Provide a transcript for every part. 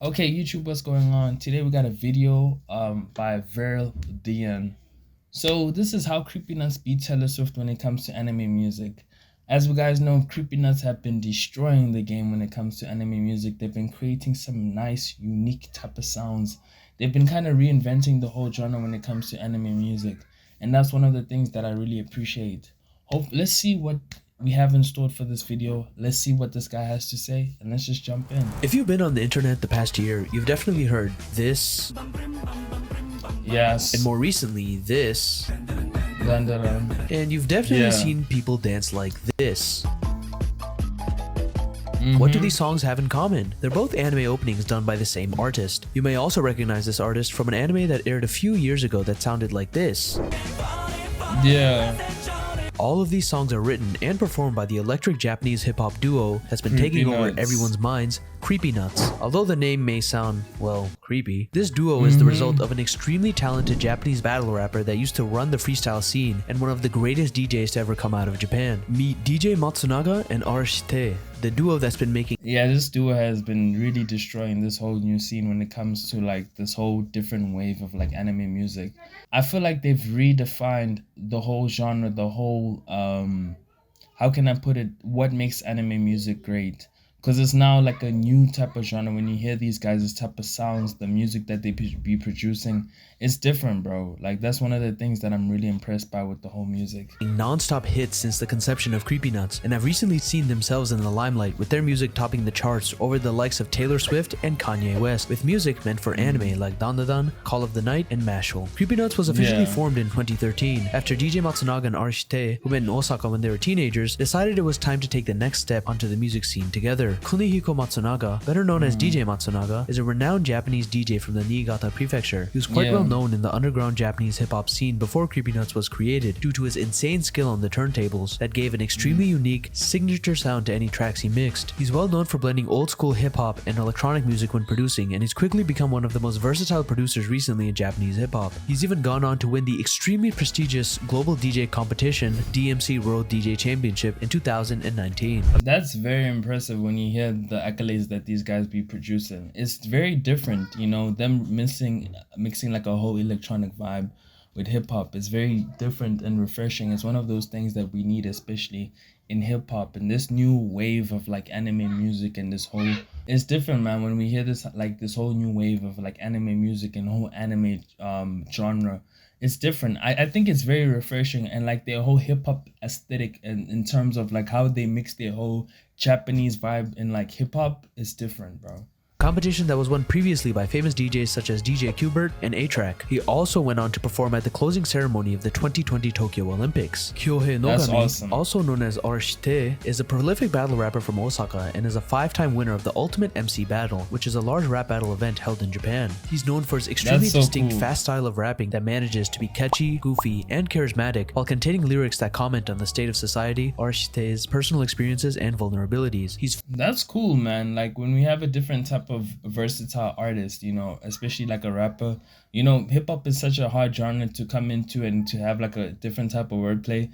Okay, YouTube, what's going on? Today we got a video by Viral Dian. So this is how Creepy Nuts beat Taylor Swift when it comes to anime music. As we guys know, Creepy Nuts have been destroying the game when it comes to anime music. They've been creating some nice, unique type of sounds. They've been kind of reinventing the whole genre when it comes to anime music. And that's one of the things that I really appreciate. Let's see what we have in store for this video. Let's see what this guy has to say, and let's just jump in. If you've been on the internet the past year, you've definitely heard this, Yes. and more recently this, Dandadan. and you've definitely seen people dance like this. What do these songs have in common? They're both anime openings done by the same artist. You may also recognize this artist from an anime that aired a few years ago that sounded like this. Yeah. All of these songs are written and performed by the electric Japanese hip-hop duo that's been taking over everyone's minds, Creepy Nuts. Although the name may sound, well, creepy, this duo is the result of an extremely talented Japanese battle rapper that used to run the freestyle scene and one of the greatest DJs to ever come out of Japan. Meet DJ Matsunaga and Arashite, the duo that's been making— This duo has been really destroying this whole new scene when it comes to like this whole different wave of like anime music. I feel like they've redefined the whole genre, the whole how can I put it, what makes anime music great. Because it's now like a new type of genre. When you hear these guys, this type of sounds, the music that they be producing, it's different, bro. Like, that's one of the things that I'm really impressed by with the whole music. non-stop hits since the conception of Creepy Nuts, and have recently seen themselves in the limelight with their music topping the charts over the likes of Taylor Swift and Kanye West, with music meant for anime like Dandadan, Call of the Night, and Mashle. Creepy Nuts was officially formed in 2013 after DJ Matsunaga and Arashite, who met in Osaka when they were teenagers, decided it was time to take the next step onto the music scene together. Kiko Matsunaga, better known as DJ Matsunaga, is a renowned Japanese DJ from the Niigata prefecture. He was quite well known in the underground Japanese hip-hop scene before Creepy Nuts was created due to his insane skill on the turntables that gave an extremely unique, signature sound to any tracks he mixed. He's well known for blending old-school hip-hop and electronic music when producing, and he's quickly become one of the most versatile producers recently in Japanese hip-hop. He's even gone on to win the extremely prestigious global DJ competition DMC World DJ Championship in 2019. That's very impressive when you hear the accolades that these guys be producing. It's very different, you know, them mixing like a whole electronic vibe with hip-hop is very different and refreshing. It's one of those things that we need, especially in hip-hop and this new wave of like anime music. And this whole, it's different, man, when we hear this, like this whole new wave of like anime music and whole anime genre. It's different. I think it's very refreshing, and like their whole hip-hop aesthetic and in terms of like how they mix their whole Japanese vibe in like hip-hop is different, bro. Competition that was won previously by famous DJs such as DJ Qbert and A-Track. He also went on to perform at the closing ceremony of the 2020 Tokyo Olympics. Kyohei Nogami, also known as Arashite, is a prolific battle rapper from Osaka and is a 5-time winner of the Ultimate MC Battle, which is a large rap battle event held in Japan. He's known for his extremely distinct fast style of rapping that manages to be catchy, goofy, and charismatic while containing lyrics that comment on the state of society, Arashite's personal experiences, and vulnerabilities. That's cool, man. Like when we have a different type of versatile artist, you know, especially like a rapper. You know, hip-hop is such a hard genre to come into and to have like a different type of wordplay.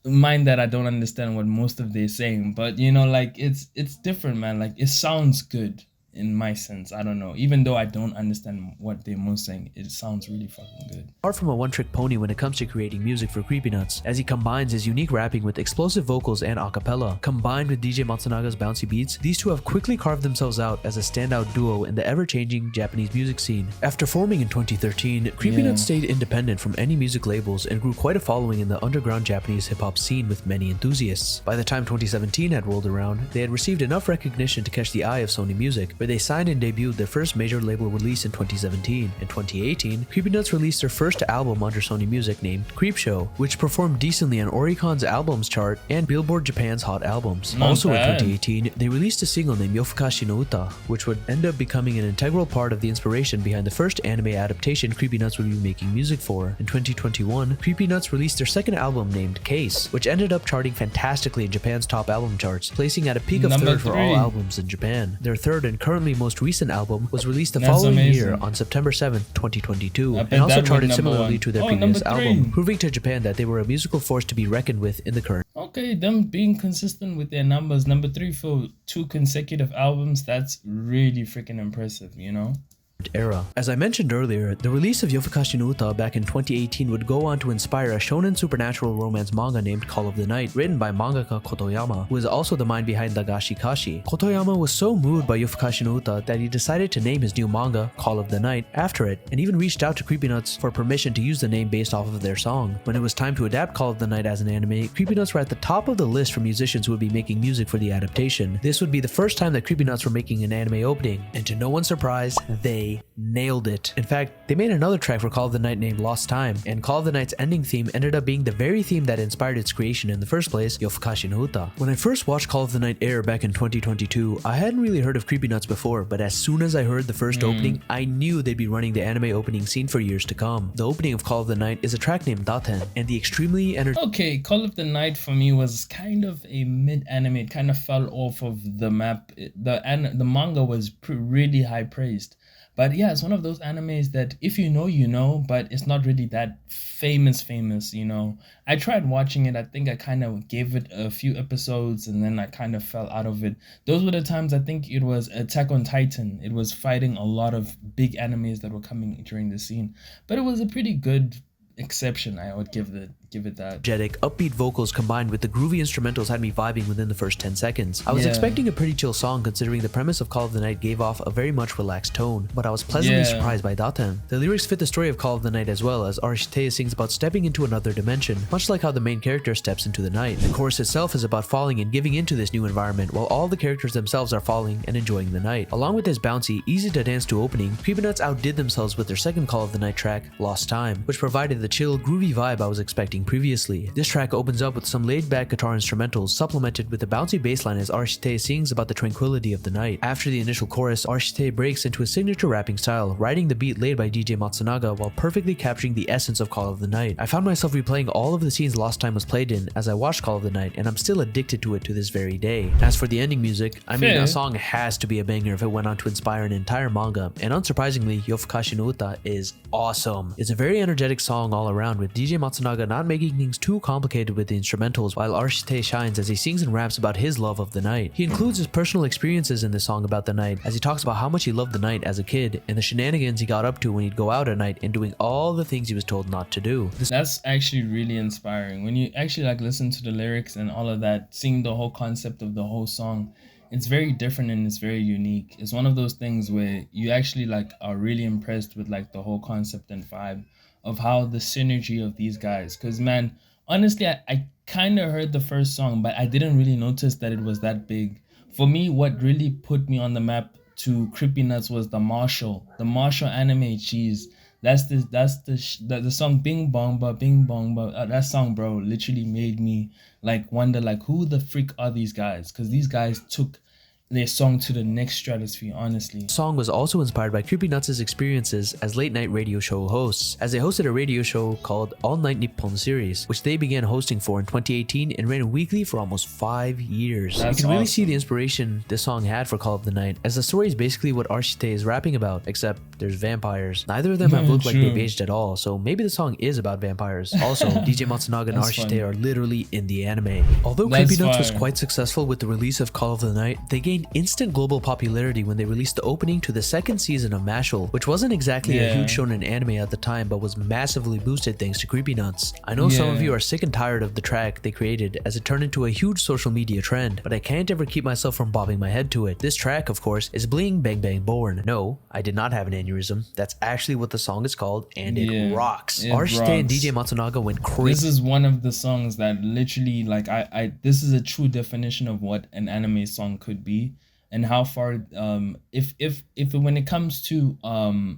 Mind that I don't understand what most of they're saying, but you know, like it's different, man. Like it sounds good in my sense. I don't know, even though I don't understand what they're most saying, it sounds really fucking good. Apart from a one-trick pony when it comes to creating music for Creepy Nuts, as he combines his unique rapping with explosive vocals and a cappella. Combined with DJ Matsunaga's bouncy beats, these two have quickly carved themselves out as a standout duo in the ever-changing Japanese music scene. After forming in 2013, Creepy Nuts stayed independent from any music labels and grew quite a following in the underground Japanese hip-hop scene with many enthusiasts. By the time 2017 had rolled around, they had received enough recognition to catch the eye of Sony Music, where they signed and debuted their first major label release in 2017. In 2018, Creepy Nuts released their first album under Sony Music named Creepshow, which performed decently on Oricon's albums chart and Billboard Japan's Hot Albums. Also in 2018, they released a single named Yofukashi no Uta, which would end up becoming an integral part of the inspiration behind the first anime adaptation Creepy Nuts would be making music for. In 2021, Creepy Nuts released their second album named Case, which ended up charting fantastically in Japan's top album charts, placing at a peak of third for all albums in Japan. Their third and currently most recent album was released the following year on September 7th, 2022, and also charted similarly to their previous album, proving to Japan that they were a musical force to be reckoned with in the current. Okay, them being consistent with their numbers, number three for 2 consecutive albums, that's really freaking impressive, you know? Era. As I mentioned earlier, the release of Yofukashi no Uta back in 2018 would go on to inspire a shonen supernatural romance manga named Call of the Night, written by mangaka Kotoyama, who is also the mind behind Dagashi Kashi. Kotoyama was so moved by Yofukashi no Uta that he decided to name his new manga, Call of the Night, after it, and even reached out to CreepyNuts for permission to use the name based off of their song. When it was time to adapt Call of the Night as an anime, CreepyNuts were at the top of the list for musicians who would be making music for the adaptation. This would be the first time that CreepyNuts were making an anime opening, and to no one's surprise, they nailed it. In fact, they made another track for Call of the Night named Lost Time, and Call of the Night's ending theme ended up being the very theme that inspired its creation in the first place, Yofukashi no Uta. When I first watched Call of the Night air back in 2022, I hadn't really heard of CreepyNuts before, but as soon as I heard the first opening, I knew they'd be running the anime opening scene for years to come. The opening of Call of the Night is a track named Daten, and the extremely Okay, Call of the Night for me was kind of a mid-anime. It kind of fell off of the map. The manga was really high praised. But yeah, it's one of those animes that if you know, you know, but it's not really that famous, you know. I tried watching it. I think I kind of gave it a few episodes and then I kind of fell out of it. Those were the times I think it was Attack on Titan. It was fighting a lot of big animes that were coming during the scene. But it was a pretty good exception. I would give it that. energetic, upbeat vocals combined with the groovy instrumentals had me vibing within the first 10 seconds. I was expecting a pretty chill song considering the premise of Call of the Night gave off a very much relaxed tone, but I was pleasantly surprised by Daten. The lyrics fit the story of Call of the Night as well, as Arishite sings about stepping into another dimension, much like how the main character steps into the night. The chorus itself is about falling and giving into this new environment, while all the characters themselves are falling and enjoying the night. Along with this bouncy, easy to dance to opening, CreepyNuts outdid themselves with their second Call of the Night track, Lost Time, which provided the chill, groovy vibe I was expecting previously. This track opens up with some laid-back guitar instrumentals, supplemented with a bouncy bassline as Arishite sings about the tranquility of the night. After the initial chorus, Arishite breaks into a signature rapping style, riding the beat laid by DJ Matsunaga while perfectly capturing the essence of Call of the Night. I found myself replaying all of the scenes Lost Time was played in as I watched Call of the Night, and I'm still addicted to it to this very day. As for the ending music, I mean, a song has to be a banger if it went on to inspire an entire manga, and unsurprisingly, Yofukashi no Uta is awesome. It's a very energetic song all around, with DJ Matsunaga not making things too complicated with the instrumentals, while Arishite shines as he sings and raps about his love of the night. He includes his personal experiences in the song about the night, as he talks about how much he loved the night as a kid, and the shenanigans he got up to when he'd go out at night and doing all the things he was told not to do. That's actually really inspiring. When you actually like listen to the lyrics and all of that, seeing the whole concept of the whole song, it's very different and it's very unique. It's one of those things where you actually like are really impressed with like the whole concept and vibe of how the synergy of these guys. Because man, honestly, I kind of heard the first song, but I didn't really notice that it was that big. For me, what really put me on the map to CreepyNuts was the Mashle anime cheese. The song Bing Bong Ba Bing Bong Ba. That song, bro, literally made me like wonder like who the freak are these guys? Because these guys took their song to the next stratosphere, honestly. The song was also inspired by CreepyNuts' experiences as late-night radio show hosts, as they hosted a radio show called All Night Nippon Series, which they began hosting for in 2018 and ran weekly for almost 5 years. You can really see the inspiration this song had for Call of the Night, as the story is basically what Arishite is rapping about, except there's vampires. Neither of them have looked like they've aged at all, so maybe the song is about vampires. Also, DJ Matsunaga and Arishite are literally in the anime. Although CreepyNuts was quite successful with the release of Call of the Night, they gained instant global popularity when they released the opening to the second season of Mashle, which wasn't exactly a huge shonen anime at the time, but was massively boosted thanks to CreepyNuts. I know some of you are sick and tired of the track they created, as it turned into a huge social media trend, but I can't ever keep myself from bobbing my head to it. This track, of course, is Bling-Bang-Bang-Born. No, I did not have an aneurysm. That's actually what the song is called, and it rocks. Arishite and DJ Matsunaga went crazy. This is one of the songs that literally, like, this is a true definition of what an anime song could be. And how far if when it comes to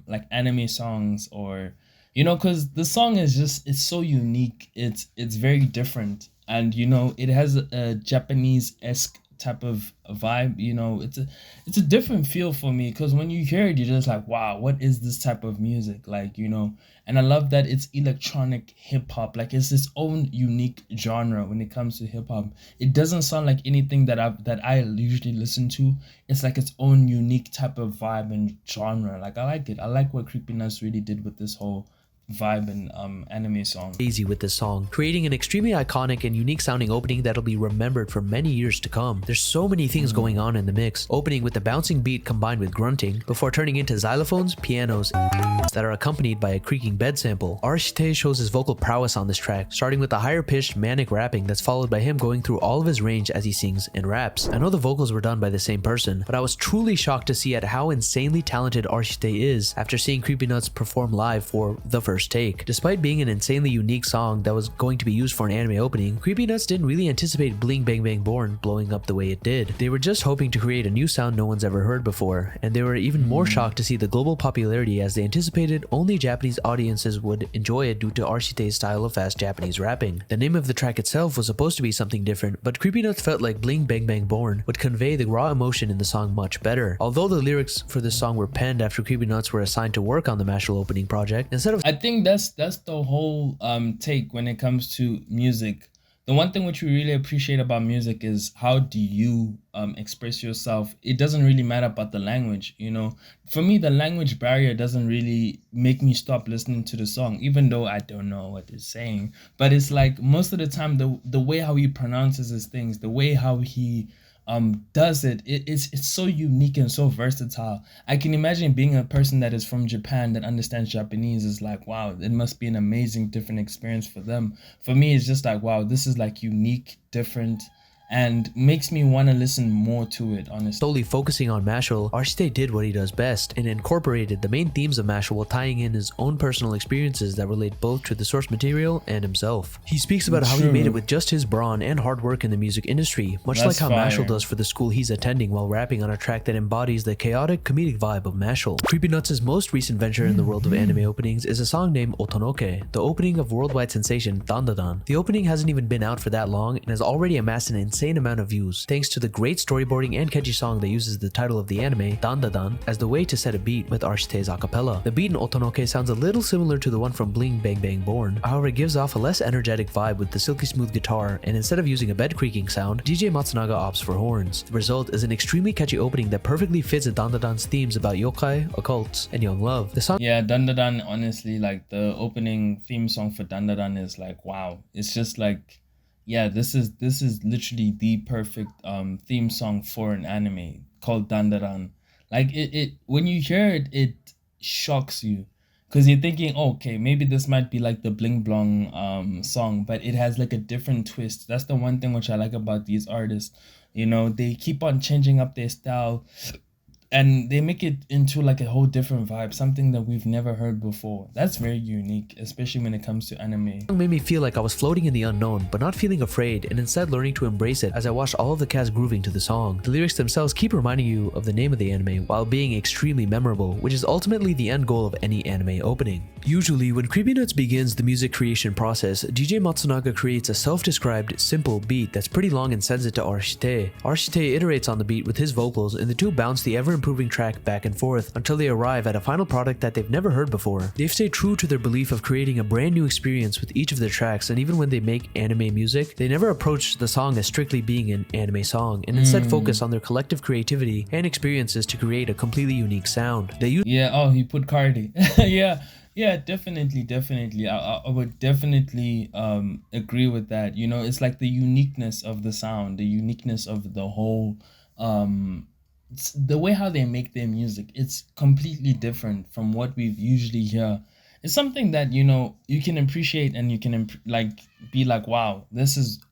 like anime songs, or you know, because the song is just, it's so unique, it's very different, and you know, it has a Japanese-esque type of vibe, you know. It's a different feel for me, because when you hear it, you're just like, wow, what is this type of music, like, you know. And I love that it's electronic hip-hop, like it's its own unique genre when it comes to hip-hop. It doesn't sound like anything that I usually listen to. It's like its own unique type of vibe and genre. Like, I like it. I like what CreepyNuts really did with this whole vibe in anime songs. Easy with this song, creating an extremely iconic and unique sounding opening that'll be remembered for many years to come. There's so many things going on in the mix, opening with the bouncing beat combined with grunting, before turning into xylophones, pianos, that are accompanied by a creaking bed sample. Arishite shows his vocal prowess on this track, starting with the higher pitched manic rapping that's followed by him going through all of his range as he sings and raps. I know the vocals were done by the same person, but I was truly shocked to see at how insanely talented Arishite is after seeing CreepyNuts perform live for the first take. Despite being an insanely unique song that was going to be used for an anime opening, CreepyNuts didn't really anticipate Bling-Bang-Bang-Born blowing up the way it did. They were just hoping to create a new sound no one's ever heard before, and they were even more shocked to see the global popularity as they anticipated only Japanese audiences would enjoy it due to Arishite's style of fast Japanese rapping. The name of the track itself was supposed to be something different, but CreepyNuts felt like Bling-Bang-Bang-Born would convey the raw emotion in the song much better. Although the lyrics for this song were penned after CreepyNuts were assigned to work on the Mashle opening project, instead of— I think that's the whole take when it comes to music. The one thing which we really appreciate about music is how do you express yourself. It doesn't really matter about the language, you know. For me, the language barrier doesn't really make me stop listening to the song, even though I don't know what it's saying. But it's like most of the time, the way how he pronounces his things, the way how he does it's so unique and so versatile. I can imagine being a person that is from Japan that understands Japanese is like, wow, it must be an amazing different experience for them. For me, it's just like, wow, this is like unique, different, and makes me want to listen more to it, honestly. Solely focusing on Mashle, Arishite did what he does best and incorporated the main themes of Mashle while tying in his own personal experiences that relate both to the source material and himself. He speaks about how he made it with just his brawn and hard work in the music industry, much like how Mashle does for the school he's attending while rapping on a track that embodies the chaotic comedic vibe of Mashle. CreepyNuts' most recent venture in the world of anime openings is a song named Otonoke, the opening of worldwide sensation Dandadan. The opening hasn't even been out for that long and has already amassed an insane amount of views, thanks to the great storyboarding and catchy song that uses the title of the anime, Dandadan, as the way to set a beat with Arishite's acapella. The beat in Otonoke sounds a little similar to the one from Bling-Bang-Bang-Born, however it gives off a less energetic vibe with the silky smooth guitar, and instead of using a bed creaking sound, DJ Matsunaga opts for horns. The result is an extremely catchy opening that perfectly fits Dandadan's themes about yokai, occults, and young love. The song— yeah, Dandadan, honestly, like the opening theme song for Dandadan is like, wow, it's just like, yeah, this is literally the perfect theme song for an anime called Dandadan. Like it when you hear it, it shocks you because you're thinking, oh, okay, maybe this might be like the Bling Blong song, but it has like a different twist. That's the one thing which I like about these artists. You know, they keep on changing up their style and they make it into like a whole different vibe, something that we've never heard before. That's very unique, especially when it comes to anime. It made me feel like I was floating in the unknown, but not feeling afraid, and instead learning to embrace it as I watched all of the cast grooving to the song. The lyrics themselves keep reminding you of the name of the anime while being extremely memorable, which is ultimately the end goal of any anime opening. Usually, when CreepyNuts begins the music creation process, DJ Matsunaga creates a self-described, simple beat that's pretty long and sends it to Arishite. Arishite iterates on the beat with his vocals, and the two bounce the ever-improving track back and forth until they arrive at a final product that they've never heard before. They've stayed true to their belief of creating a brand new experience with each of their tracks, and even when they make anime music, they never approach the song as strictly being an anime song, and instead focus on their collective creativity and experiences to create a completely unique sound. They use— yeah, oh, he put Cardi. Yeah, definitely. I would definitely agree with that. You know, it's like the uniqueness of the sound, the uniqueness of the whole the way how they make their music. It's completely different from what we've usually hear. It's something that, you know, you can appreciate and you can be like, wow,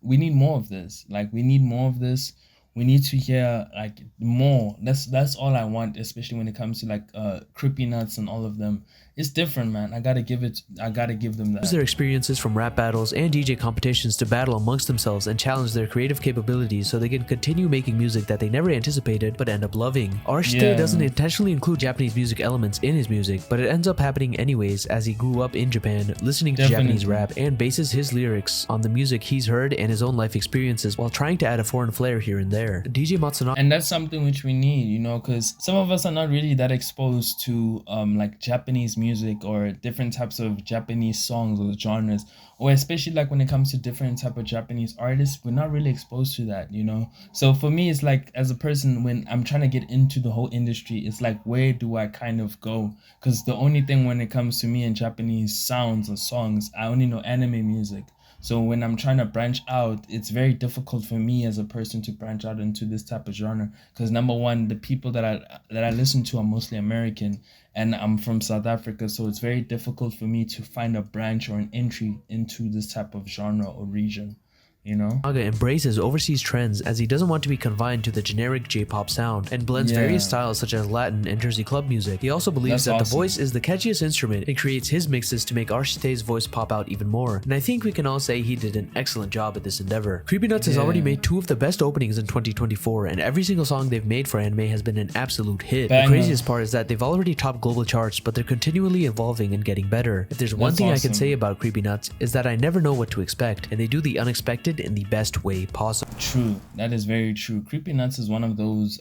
we need more of this. Like, we need more of this. We need to hear like more. That's all I want, especially when it comes to like CreepyNuts and all of them. It's different, man. I gotta give them that. Use their experiences from rap battles and DJ competitions to battle amongst themselves and challenge their creative capabilities so they can continue making music that they never anticipated but end up loving. Arishite doesn't intentionally include Japanese music elements in his music, but it ends up happening anyways as he grew up in Japan, listening to Japanese rap, and bases his lyrics on the music he's heard and his own life experiences while trying to add a foreign flair here and there. there. DJ Matsunaga, and that's something which we need, you know, because some of us are not really that exposed to like Japanese music or different types of Japanese songs or genres, or especially like when it comes to different type of Japanese artists, we're not really exposed to that, you know. So for me, it's like, as a person, when I'm trying to get into the whole industry, it's like, where do I kind of go? Because the only thing when it comes to me and Japanese sounds or songs, I only know anime music. So when I'm trying to branch out, it's very difficult for me as a person to branch out into this type of genre, because number one, the people that I listen to are mostly American, and I'm from South Africa, so it's very difficult for me to find a branch or an entry into this type of genre or region, you know? embraces overseas trends as he doesn't want to be confined to the generic J-pop sound and blends various Yeah, styles such as Latin and Jersey club music. He also believes that's that the awesome. voice is the catchiest instrument and creates his mixes to make Arshite's voice pop out even more. And I think we can all say he did an excellent job at this endeavor. CreepyNuts has already Yeah, made 2 of the best openings in 2024, and every single song they've made for anime has been an absolute hit. banger. The craziest part is that they've already topped global charts, but they're continually evolving and getting better. If there's one That's thing I can awesome. say about CreepyNuts is that I never know what to expect, and they do the unexpected in the best way possible. True, that is very true. Creepy Nuts is one of those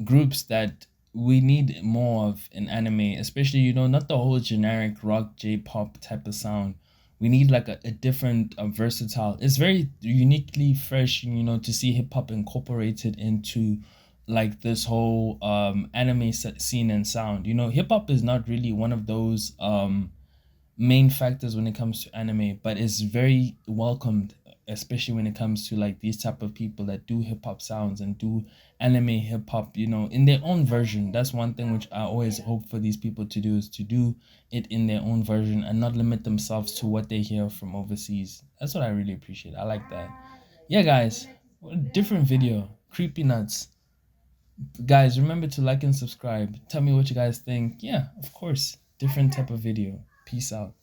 groups that we need more of in anime, especially, you know, not the whole generic rock J-pop type of sound. We need like a different, versatile. It's very uniquely fresh, you know, to see hip hop incorporated into like this whole anime scene and sound. You know, hip hop is not really one of those main factors when it comes to anime, but it's very welcomed, especially when it comes to like these type of people that do hip hop sounds and do anime hip hop, you know, in their own version. That's one thing which I always hope for these people to do, is to do it in their own version and not limit themselves to what they hear from overseas. That's what I really appreciate. I like that. Yeah, guys, what a different video. Creepy Nuts. Guys, remember to like and subscribe. Tell me what you guys think. Yeah, of course, different type of video. Peace out.